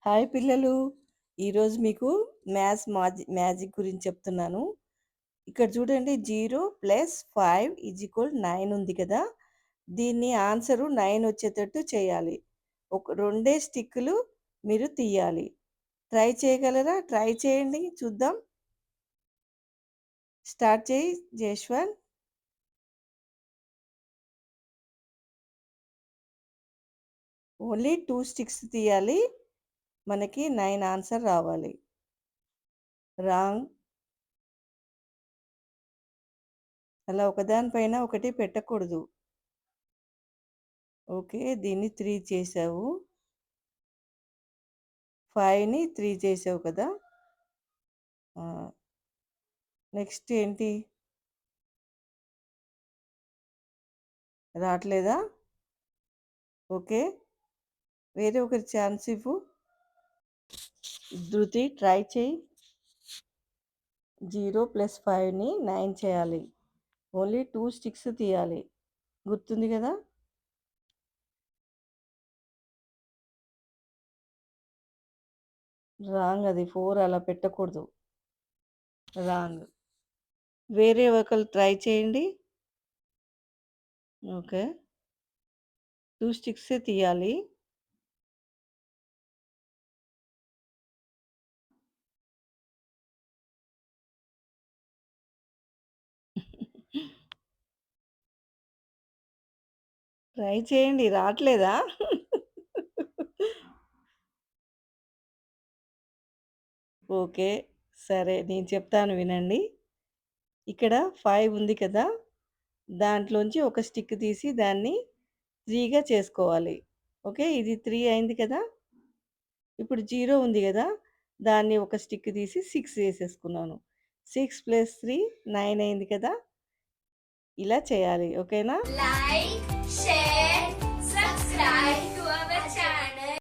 Hi పిల్లలు. ఈరోజు మీకు మ్యాజిక్ గురించి చెప్తున్నాను. ఇక్కడ చూడండి 0 + 5 = 9 ఉంది కదా! దీన్ని ఆన్సరు 9 వచ్చేటట్టు చేయాలి. ఒక రెండే స్టిక్కులు మీరు తీయాలి. ట్రై చేయగలరా? ట్రై చేయండి చూద్దాం. స్టార్ట్ చేయి జేష్వంత్. ఓన్లీ 2 స్టిక్స్ తీయాలి. మనకి 9 ఆన్సర్ రావాలి. రాంగ్. అలా ఒకదాని పైన ఒకటి పెట్టకూడదు. ఓకే. దీన్ని 3 చేశావు. 5ని 3 చేసావు కదా! ఆ! నెక్స్ట్ ఏంటి? రాట్లేదా? ఓకే. వేరే ఒకరి ఛాన్స్ ఇవ్వు. ధృతి ట్రై చెయి. 0 + 5ని 9 చేయాలి. ఓన్లీ 2 స్టిక్స్ తీయాలి. గుర్తుంది కదా! రాంగ్ అది 4 అలా పెట్టకూడదు. రాంగ్. వేరే ఒకళ్ళు ట్రై చేయండి. ఓకే. 2 స్టిక్సే తీయాలి. ట్రై చేయండి. రాట్లేదా? ఓకే. సరే. నేను చెప్తాను వినండి. ఇక్కడ 5 ఉంది కదా! దాంట్లోంచి ఒక స్టిక్ తీసి దాన్ని 3గా చేసుకోవాలి. ఓకే. ఇది 3 అయింది కదా! ఇప్పుడు 0 ఉంది గదా! దాన్ని ఒక స్టిక్ తీసి 6 చేసేసుకున్నాను. 6 + 3 9 అయింది కదా! ఇలా చేయాలి. ఓకేనా?